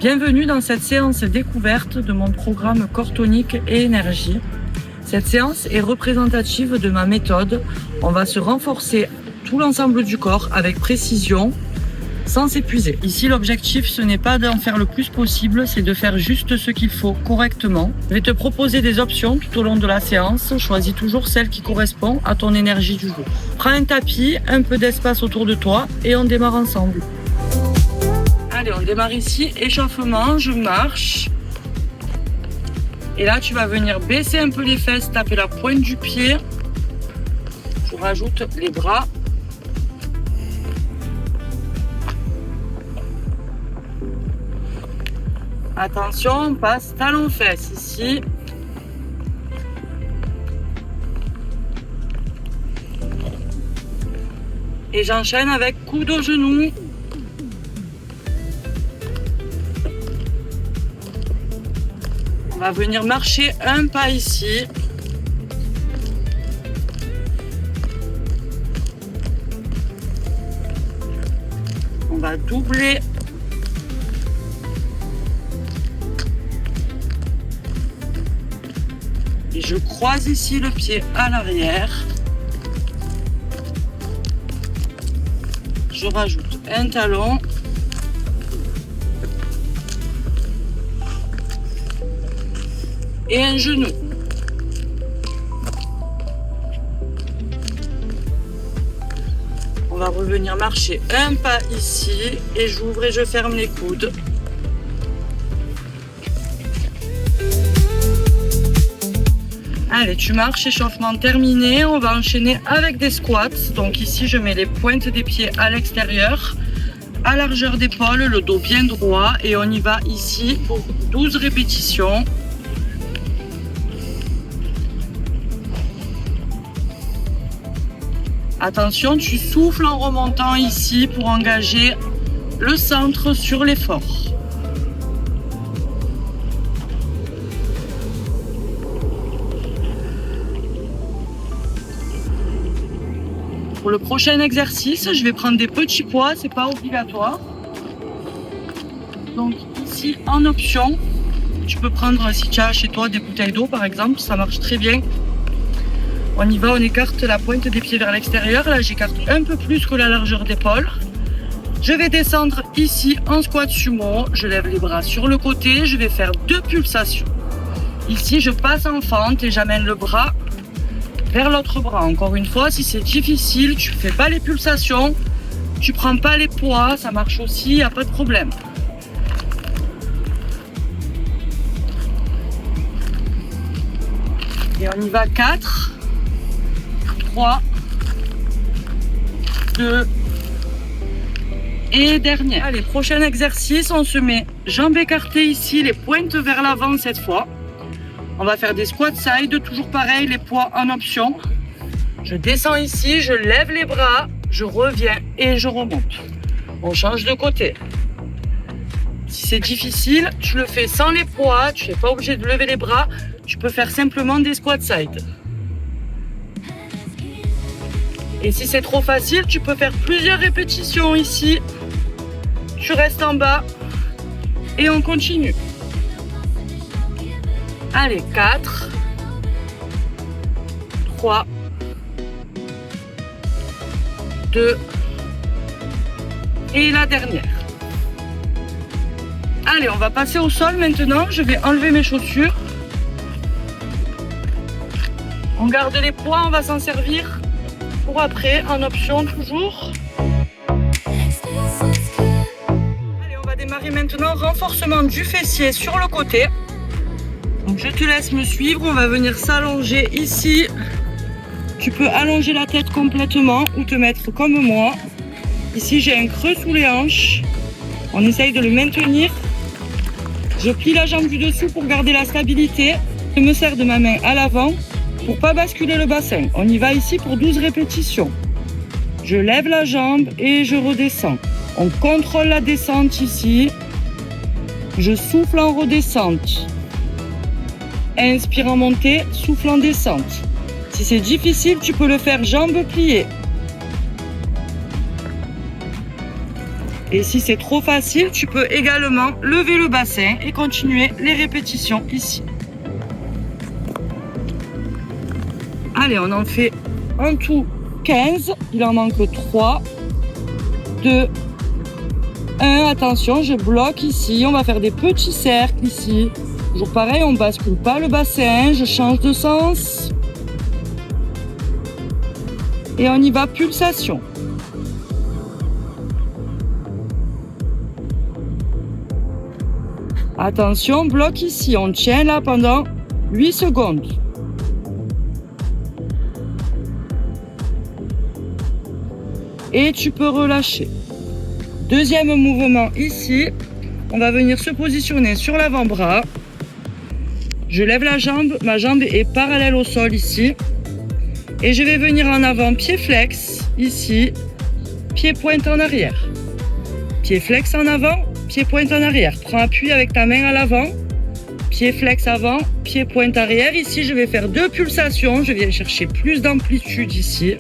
Bienvenue dans cette séance découverte de mon programme Corps Tonique et Énergie. Cette séance est représentative de ma méthode. On va se renforcer tout l'ensemble du corps avec précision, sans s'épuiser. Ici, l'objectif, ce n'est pas d'en faire le plus possible, c'est de faire juste ce qu'il faut correctement. Je vais te proposer des options tout au long de la séance. Choisis toujours celle qui correspond à ton énergie du jour. Prends un tapis, un peu d'espace autour de toi et on démarre ensemble. Allez, on démarre ici, échauffement, je marche. Et là, tu vas venir baisser un peu les fesses, taper la pointe du pied. Je rajoute les bras. Attention, on passe talon-fesse ici. Et j'enchaîne avec coude au genou. On va venir marcher un pas ici. On va doubler. Et je croise ici le pied à l'arrière. Je rajoute un talon. Et un genou. On va revenir marcher un pas ici et j'ouvre et je ferme les coudes. Allez, tu marches, échauffement terminé. On va enchaîner avec des squats. Donc ici, je mets les pointes des pieds à l'extérieur, à largeur d'épaule, le dos bien droit. Et on y va ici pour 12 répétitions. Attention, tu souffles en remontant ici pour engager le centre sur l'effort. Pour le prochain exercice, je vais prendre des petits poids, c'est pas obligatoire. Donc ici, en option, tu peux prendre, si tu as chez toi des bouteilles d'eau par exemple, ça marche très bien. On y va, on écarte la pointe des pieds vers l'extérieur. Là, j'écarte un peu plus que la largeur d'épaule. Je vais descendre ici en squat sumo. Je lève les bras sur le côté. Je vais faire 2 pulsations. Ici, je passe en fente et j'amène le bras vers l'autre bras. Encore une fois, si c'est difficile, tu ne fais pas les pulsations. Tu ne prends pas les poids. Ça marche aussi, il n'y a pas de problème. Et on y va 4. 3, 2 et dernier. Allez, prochain exercice, on se met jambes écartées ici, les pointes vers l'avant cette fois. On va faire des squats side, toujours pareil, les poids en option. Je descends ici, je lève les bras, je reviens et je remonte. On change de côté. Si c'est difficile, tu le fais sans les poids, tu n'es pas obligé de lever les bras, tu peux faire simplement des squats side. Et si c'est trop facile, tu peux faire plusieurs répétitions ici. Tu restes en bas et on continue. Allez, 4, 3, 2 et la dernière. Allez, on va passer au sol maintenant. Je vais enlever mes chaussures. On garde les poids, on va s'en servir pour après, en option toujours. Allez, on va démarrer maintenant. Renforcement du fessier sur le côté. Donc je te laisse me suivre. On va venir s'allonger ici. Tu peux allonger la tête complètement ou te mettre comme moi. Ici, j'ai un creux sous les hanches. On essaye de le maintenir. Je plie la jambe du dessous pour garder la stabilité. Je me sers de ma main à l'avant pour pas basculer le bassin. On y va ici pour 12 répétitions. Je lève la jambe et je redescends. On contrôle la descente ici. Je souffle en redescente. Inspire en montée, souffle en descente. Si c'est difficile, tu peux le faire jambes pliées. Et si c'est trop facile, tu peux également lever le bassin et continuer les répétitions ici. Allez, on en fait en tout 15. Il en manque 3, 2, 1. Attention, je bloque ici. On va faire des petits cercles ici. Toujours pareil, on ne bascule pas le bassin. Je change de sens. Et on y va, pulsation. Attention, bloc ici. On tient là pendant 8 secondes. Et tu peux relâcher. Deuxième mouvement ici. On va venir se positionner sur l'avant-bras. Je lève la jambe. Ma jambe est parallèle au sol ici. Et je vais venir en avant, pied flex, ici. Pied pointe en arrière. Pied flex en avant, pied pointe en arrière. Prends appui avec ta main à l'avant. Pied flex avant, pied pointe arrière. Ici, je vais faire 2 pulsations. Je viens chercher plus d'amplitude ici.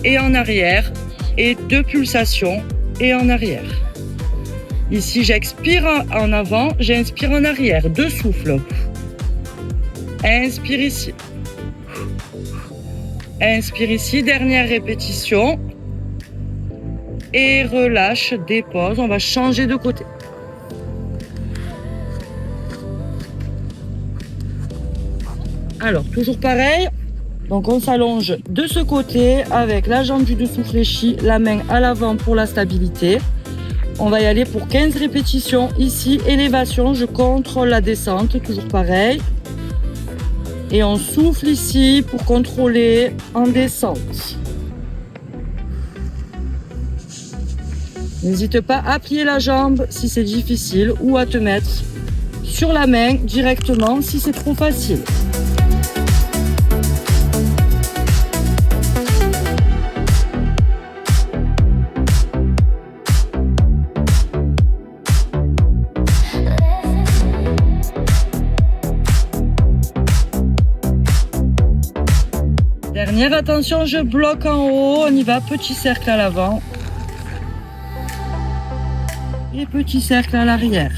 Et en arrière. Et 2 pulsations. Et en arrière. Ici, j'expire en avant. J'inspire en arrière. 2 souffles. Inspire ici. Inspire ici. Dernière répétition. Et relâche, dépose. On va changer de côté. Alors, toujours pareil. Donc, on s'allonge de ce côté avec la jambe du dessous fléchie, la main à l'avant pour la stabilité. On va y aller pour 15 répétitions. Ici, élévation, je contrôle la descente. Toujours pareil. Et on souffle ici pour contrôler en descente. N'hésite pas à plier la jambe si c'est difficile ou à te mettre sur la main directement si c'est trop facile. Dernière, attention, je bloque en haut. On y va, petit cercle à l'avant. Et petit cercle à l'arrière.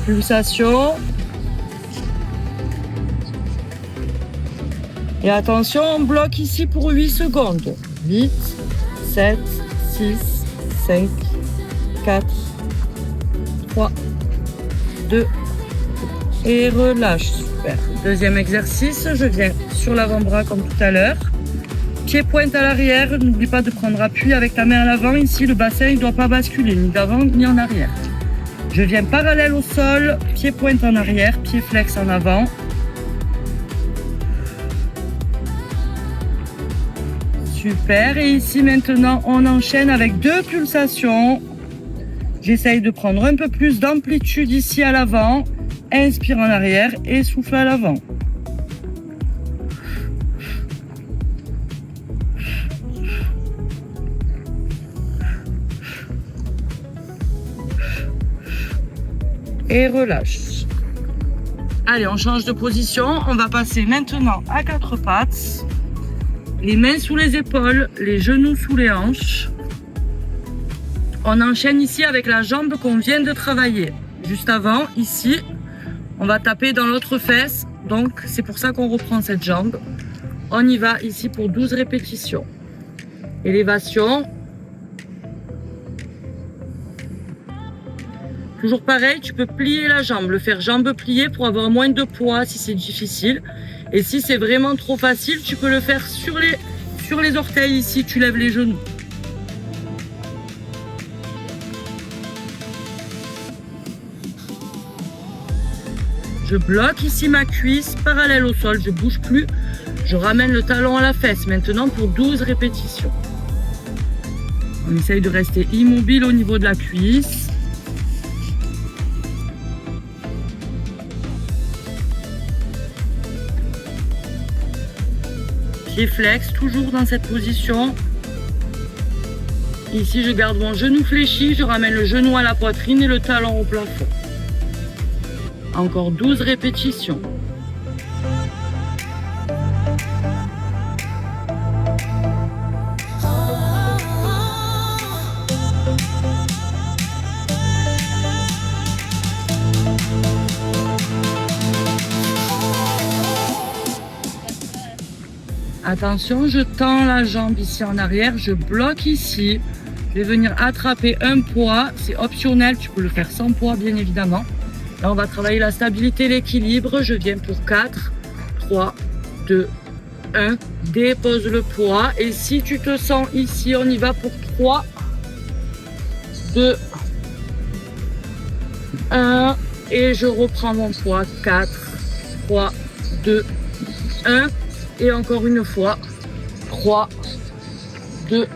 Pulsation. Et attention, on bloque ici pour 8 secondes. 8, 7, 6, 5, 4, 3, 2. Et relâche. Super. Deuxième exercice, je viens sur l'avant-bras comme tout à l'heure. Pied pointe à l'arrière, n'oublie pas de prendre appui avec ta main à l'avant. Ici, le bassin ne doit pas basculer, ni d'avant ni en arrière. Je viens parallèle au sol, pied pointe en arrière, pied flex en avant. Super, et ici maintenant, on enchaîne avec 2 pulsations. J'essaye de prendre un peu plus d'amplitude ici à l'avant. Inspire en arrière et souffle à l'avant. Et relâche. Allez, on change de position. On va passer maintenant à 4 pattes. Les mains sous les épaules, les genoux sous les hanches. On enchaîne ici avec la jambe qu'on vient de travailler. Juste avant, ici, on va taper dans l'autre fesse. Donc, c'est pour ça qu'on reprend cette jambe. On y va ici pour 12 répétitions. Élévation. Toujours pareil, tu peux plier la jambe, le faire jambe pliée pour avoir moins de poids si c'est difficile. Et si c'est vraiment trop facile, tu peux le faire sur les orteils ici, tu lèves les genoux. Je bloque ici ma cuisse, parallèle au sol, je ne bouge plus. Je ramène le talon à la fesse maintenant pour 12 répétitions. On essaye de rester immobile au niveau de la cuisse. Pied flex, toujours dans cette position. Ici, je garde mon genou fléchi, je ramène le genou à la poitrine et le talon au plafond. Encore 12 répétitions. Attention, je tends la jambe ici en arrière, je bloque ici. Je vais venir attraper un poids, c'est optionnel, tu peux le faire sans poids bien évidemment. Là, on va travailler la stabilité, l'équilibre. Je viens pour 4, 3, 2, 1. Dépose le poids. Et si tu te sens ici, on y va pour 3, 2, 1. Et je reprends mon poids. 4, 3, 2, 1. Et encore une fois. 3, 2,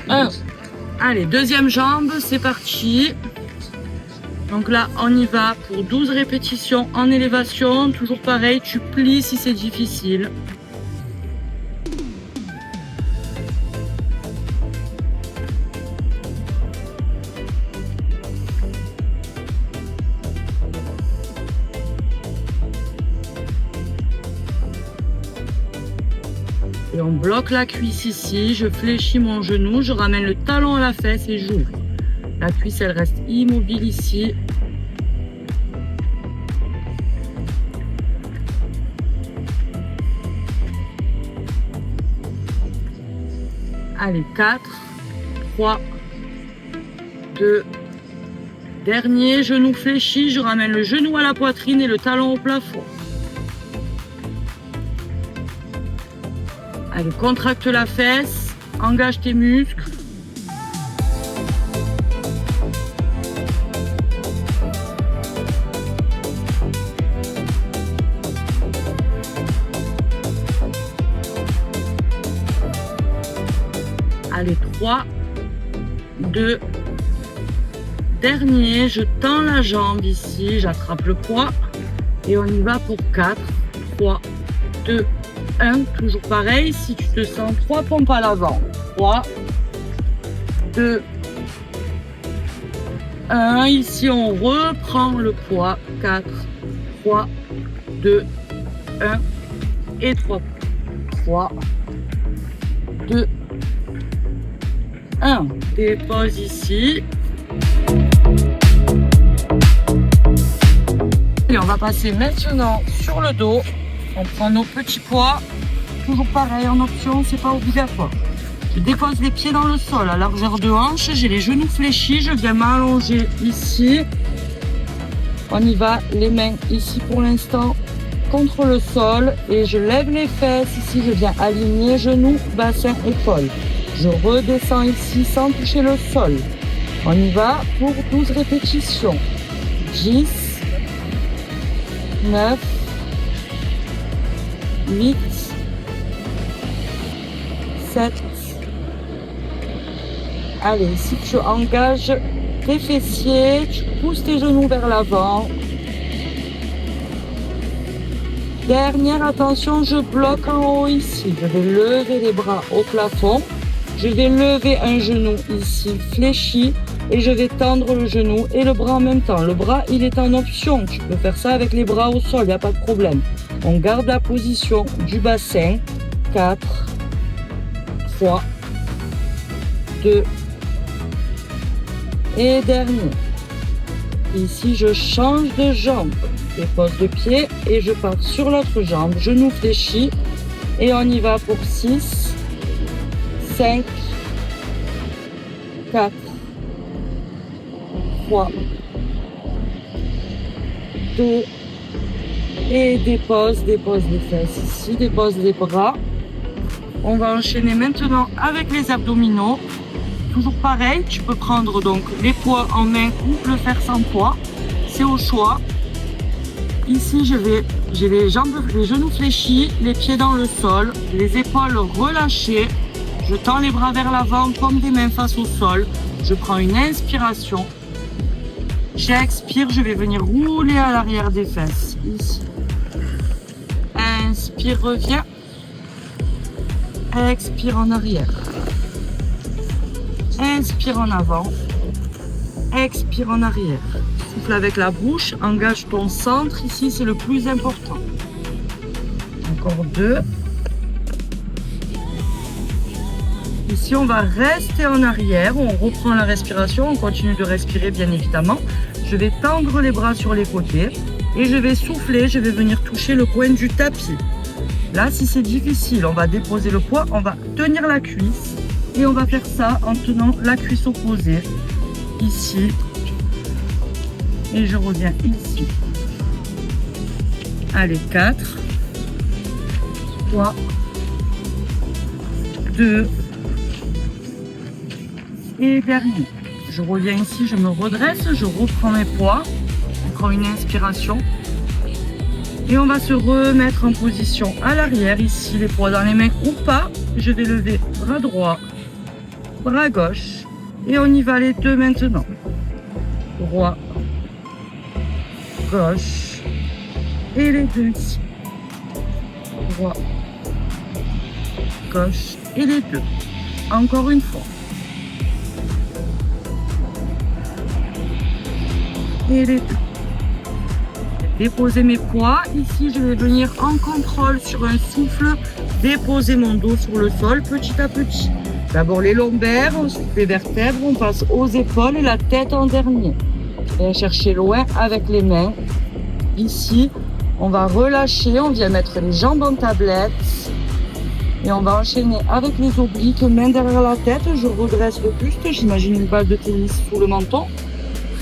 1. Allez, deuxième jambe, c'est parti. Donc là, on y va pour 12 répétitions en élévation. Toujours pareil, tu plies si c'est difficile. Et on bloque la cuisse ici. Je fléchis mon genou, je ramène le talon à la fesse et j'ouvre. La cuisse, elle reste immobile ici. Allez, 4, 3, 2, dernier, genou fléchi. Je ramène le genou à la poitrine et le talon au plafond. Allez, contracte la fesse, engage tes muscles. Allez, 3, 2, dernier, je tends la jambe ici, j'attrape le poids et on y va pour 4, 3, 2, 1. Toujours pareil, si tu te sens 3 pompes à l'avant. 3, 2, 1. Ici, on reprend le poids. 4, 3, 2, 1 et 3. 3, 2, 1. Dépose ici. Et on va passer maintenant sur le dos. On prend nos petits poids. Toujours pareil, en option, c'est pas obligatoire. Je dépose les pieds dans le sol à largeur de hanche. J'ai les genoux fléchis. Je viens m'allonger ici. On y va. Les mains ici pour l'instant contre le sol. Et je lève les fesses. Ici, je viens aligner genoux, bassin, épaules. Je redescends ici sans toucher le sol. On y va pour 12 répétitions. 10, 9, 8, 7. Allez, si tu engages tes fessiers, tu pousses tes genoux vers l'avant. Dernière attention, je bloque en haut ici. Je vais lever les bras au plafond. Je vais lever un genou ici fléchi et je vais tendre le genou et le bras en même temps. Le bras, il est en option. Tu peux faire ça avec les bras au sol, il n'y a pas de problème. On garde la position du bassin. 4, 3, 2 et dernier. Ici, je change de jambe. Dépose de pied et je pars sur l'autre jambe. Genou fléchi et on y va pour 6, 5, 4, 3, 2 et dépose les fesses ici, dépose les bras. On va enchaîner maintenant avec les abdominaux. Toujours pareil, tu peux prendre donc les poids en main ou le faire sans poids. C'est au choix. Ici, j'ai les genoux fléchis, les pieds dans le sol, les épaules relâchées. Je tends les bras vers l'avant comme des mains face au sol. Je prends une inspiration. J'expire, je vais venir rouler à l'arrière des fesses. Ici. Inspire, reviens. Expire en arrière. Inspire en avant. Expire en arrière. Souffle avec la bouche. Engage ton centre. Ici, c'est le plus important. Encore 2. Ici, on va rester en arrière. On reprend la respiration. On continue de respirer, bien évidemment. Je vais tendre les bras sur les côtés. Et je vais souffler. Je vais venir toucher le coin du tapis. Là, si c'est difficile, on va déposer le poids, on va tenir la cuisse et on va faire ça en tenant la cuisse opposée, ici. Et je reviens ici. Allez, 4, 3, 2, et dernier. Je reviens ici, je me redresse, je reprends mes poids. Encore une inspiration. Et on va se remettre en position à l'arrière, ici, les poids dans les mains ou pas. Je vais lever bras droit, bras gauche. Et on y va les deux maintenant. Droit, gauche. Et les deux ici. Droit, gauche. Et les deux. Encore une fois. Et les deux. Déposer mes poids. Ici, je vais venir en contrôle sur un souffle. Déposer mon dos sur le sol petit à petit. D'abord les lombaires, ensuite les vertèbres. On passe aux épaules et la tête en dernier. Et chercher loin avec les mains. Ici, on va relâcher. On vient mettre les jambes en tablette. Et on va enchaîner avec les obliques. Main derrière la tête. Je redresse le buste. J'imagine une balle de tennis sous le menton.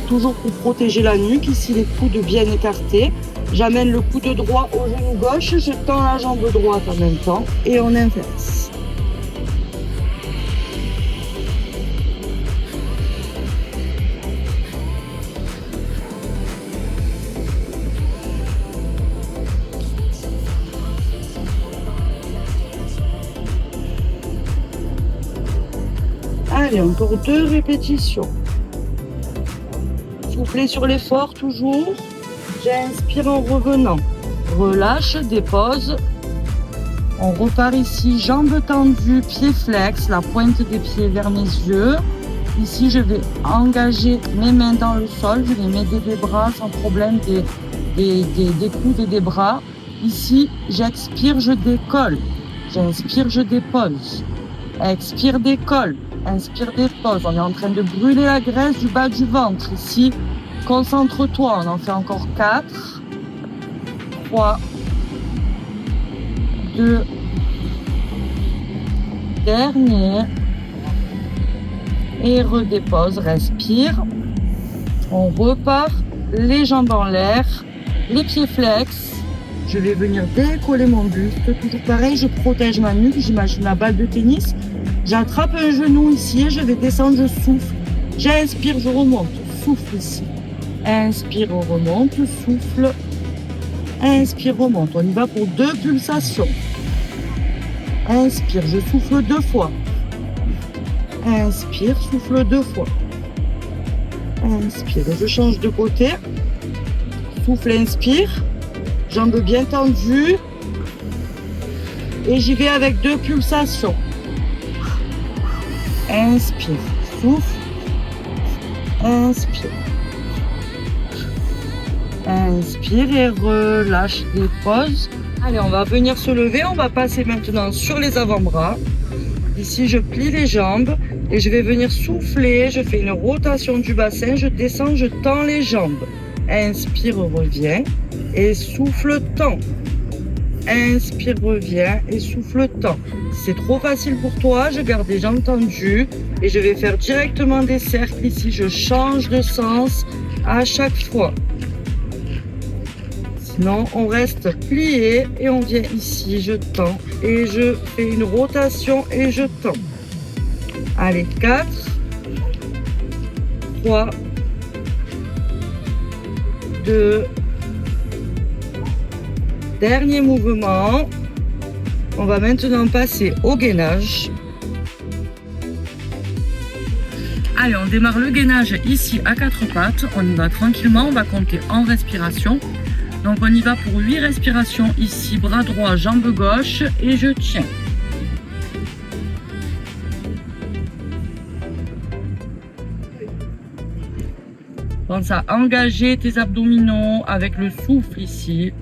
Toujours pour protéger la nuque, ici les coudes bien écartés. J'amène le coude droit au genou gauche, je tends la jambe droite en même temps et on inverse. Allez, encore 2 répétitions. Soufflez sur l'effort toujours. J'inspire en revenant. Relâche, dépose. On repart ici, jambes tendues, pieds flex, la pointe des pieds vers mes yeux. Ici, je vais engager mes mains dans le sol. Je vais m'aider des bras sans problème, des coudes et des bras. Ici, j'expire, je décolle. J'inspire, je dépose. Expire, décolle. Inspire, dépose. On est en train de brûler la graisse du bas du ventre. Ici, concentre-toi. On en fait encore 4, 3, 2, dernier. Et redépose, respire. On repart. Les jambes en l'air. Les pieds flex. Je vais venir décoller mon buste. Toujours pareil, je protège ma nuque. J'imagine la balle de tennis. J'attrape un genou ici et je vais descendre, je souffle. J'inspire, je remonte. Souffle ici. Inspire, on remonte. Souffle. Inspire, remonte. On y va pour 2 pulsations. Inspire, je souffle 2 fois. Inspire, souffle 2 fois. Inspire, je change de côté. Souffle, inspire. Jambes bien tendues. Et j'y vais avec 2 pulsations. Inspire, souffle, inspire. Inspire et relâche, dépose. Allez, on va venir se lever. On va passer maintenant sur les avant-bras. Ici, je plie les jambes et je vais venir souffler. Je fais une rotation du bassin. Je descends, je tends les jambes. Inspire, reviens et souffle, tends. Inspire, reviens et souffle, tends. Si c'est trop facile pour toi, je garde les jambes tendues et je vais faire directement des cercles ici. Je change de sens à chaque fois. Sinon, on reste plié et on vient ici. Je tends et je fais une rotation et je tends. Allez, 4, 3, 2, dernier mouvement. On va maintenant passer au gainage. Allez, on démarre le gainage ici à 4 pattes. On y va tranquillement, on va compter en respiration. Donc on y va pour 8 respirations ici, bras droit, jambe gauche et je tiens. Pense à engager tes abdominaux avec le souffle ici.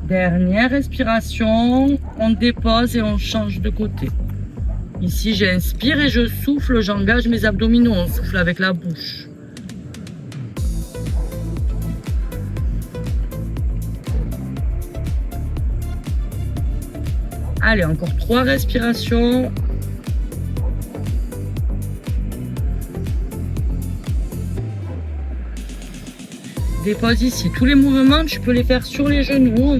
Dernière respiration, on dépose et on change de côté. Ici, j'inspire et je souffle, j'engage mes abdominaux, on souffle avec la bouche. Allez, encore 3 respirations. Dépose ici. Tous les mouvements, tu peux les faire sur les genoux.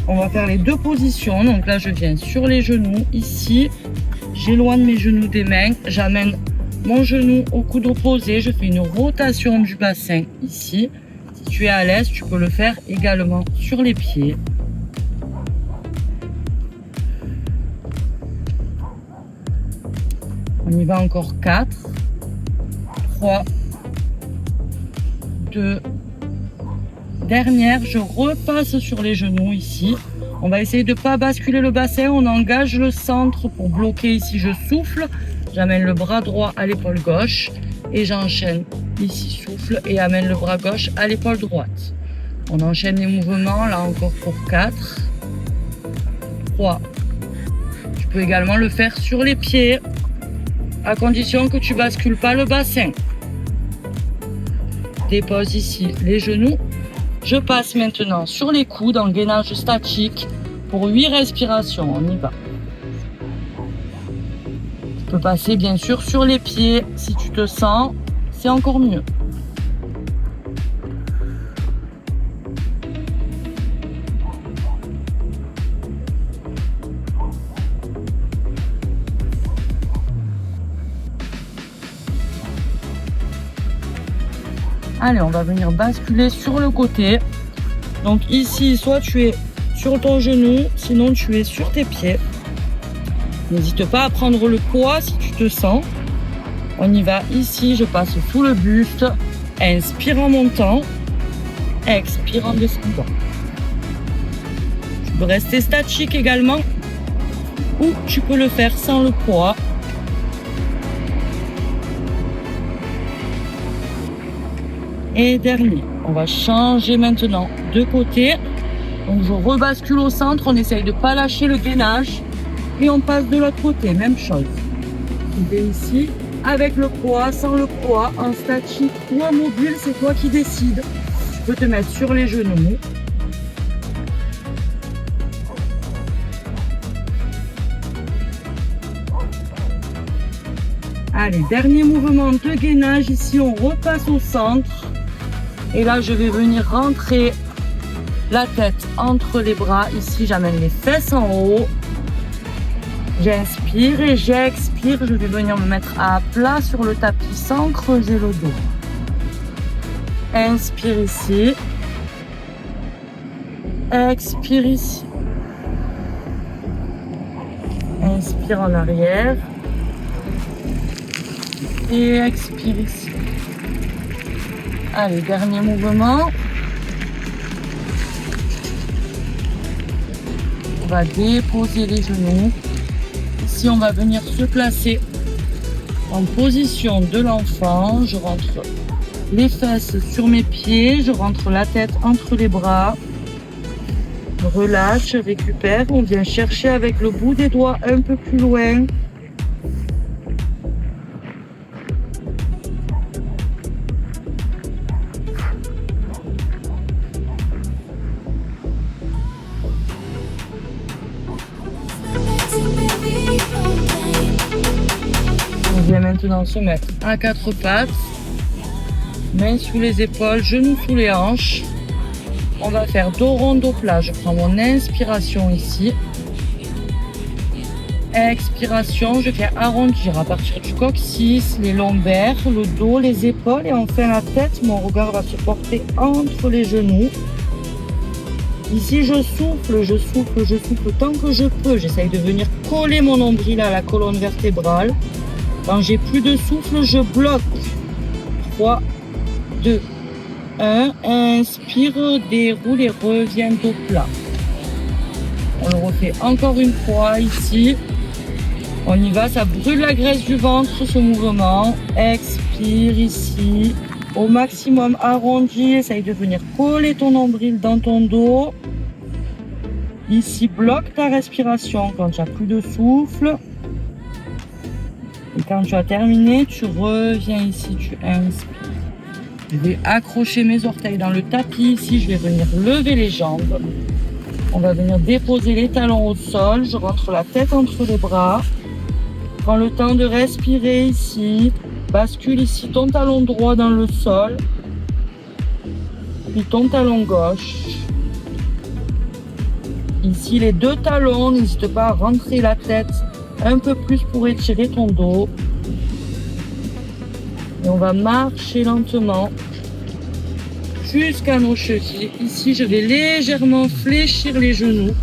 On va faire les 2 positions. Donc là, je viens sur les genoux. Ici, j'éloigne mes genoux des mains. J'amène mon genou au coude opposé. Je fais une rotation du bassin ici. Si tu es à l'aise, tu peux le faire également sur les pieds. On y va encore 4, 3, 2, dernière, je repasse sur les genoux ici. On va essayer de ne pas basculer le bassin, on engage le centre pour bloquer ici, je souffle. J'amène le bras droit à l'épaule gauche et j'enchaîne ici, souffle et amène le bras gauche à l'épaule droite. On enchaîne les mouvements, là encore pour 4, 3. Tu peux également le faire sur les pieds, à condition que tu bascules pas le bassin. Dépose ici les genoux. Je passe maintenant sur les coudes en gainage statique pour 8 respirations. On y va. Tu peux passer bien sûr sur les pieds si tu te sens, c'est encore mieux. Allez, on va venir basculer sur le côté. Donc ici, soit tu es sur ton genou, sinon tu es sur tes pieds. N'hésite pas à prendre le poids si tu te sens. On y va ici, je passe sous le buste. Inspire en montant. Expire en descendant. Tu peux rester statique également. Ou tu peux le faire sans le poids. Et dernier, on va changer maintenant de côté. Donc je rebascule au centre, on essaye de ne pas lâcher le gainage. Et on passe de l'autre côté, même chose. Tu vais ici avec le poids, sans le poids, en statique ou en mobile, c'est toi qui décides. Tu peux te mettre sur les genoux. Allez, dernier mouvement de gainage. Ici, on repasse au centre. Et là, je vais venir rentrer la tête entre les bras. Ici, j'amène les fesses en haut. J'inspire et j'expire. Je vais venir me mettre à plat sur le tapis sans creuser le dos. Inspire ici. Expire ici. Inspire en arrière. Et expire ici. Allez, dernier mouvement. On va déposer les genoux. Ici, on va venir se placer en position de l'enfant. Je rentre les fesses sur mes pieds. Je rentre la tête entre les bras. Relâche, récupère. On vient chercher avec le bout des doigts un peu plus loin. On vient maintenant se mettre à 4 pattes, mains sous les épaules, genoux sous les hanches. On va faire dos rond, dos plat. Je prends mon inspiration ici. Expiration, je viens arrondir à partir du coccyx, les lombaires, le dos, les épaules et enfin la tête. Mon regard va se porter entre les genoux. Ici, je souffle, je souffle, je souffle tant que je peux. J'essaye de venir coller mon nombril à la colonne vertébrale. Quand j'ai plus de souffle, je bloque. 3, 2, 1. Inspire, déroule et reviens au plat. On le refait encore une fois ici. On y va, ça brûle la graisse du ventre, ce mouvement. Expire ici. Au maximum arrondi, essaye de venir coller ton nombril dans ton dos. Ici, bloque ta respiration quand tu n'as plus de souffle. Et quand tu as terminé, tu reviens ici, tu inspires. Je vais accrocher mes orteils dans le tapis. Ici, je vais venir lever les jambes. On va venir déposer les talons au sol. Je rentre la tête entre les bras. Prends le temps de respirer ici. Bascule ici ton talon droit dans le sol. Puis ton talon gauche. Ici les deux talons. N'hésite pas à rentrer la tête un peu plus pour étirer ton dos. Et on va marcher lentement jusqu'à nos chevilles. Ici, je vais légèrement fléchir les genoux.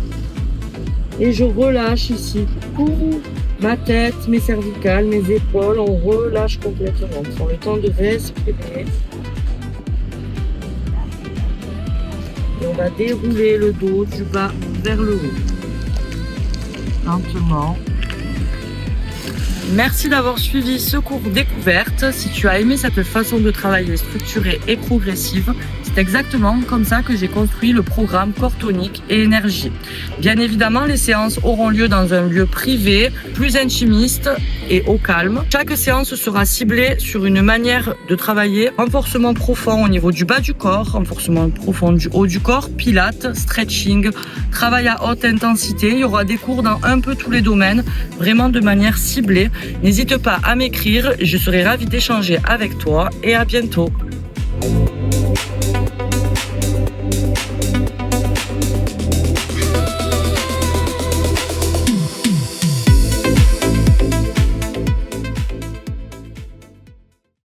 Et je relâche ici tout, ma tête, mes cervicales, mes épaules. On relâche complètement. On prend le temps de respirer. Et on va dérouler le dos du bas vers le haut. Lentement. Merci d'avoir suivi ce cours découverte. Si tu as aimé cette façon de travailler structurée et progressive, c'est exactement comme ça que j'ai construit le programme Corps Tonique et Énergie. Bien évidemment, les séances auront lieu dans un lieu privé, plus intimiste et au calme. Chaque séance sera ciblée sur une manière de travailler. Renforcement profond au niveau du bas du corps, renforcement profond du haut du corps, pilates, stretching, travail à haute intensité. Il y aura des cours dans un peu tous les domaines, vraiment de manière ciblée. N'hésite pas à m'écrire, je serai ravie d'échanger avec toi et à bientôt.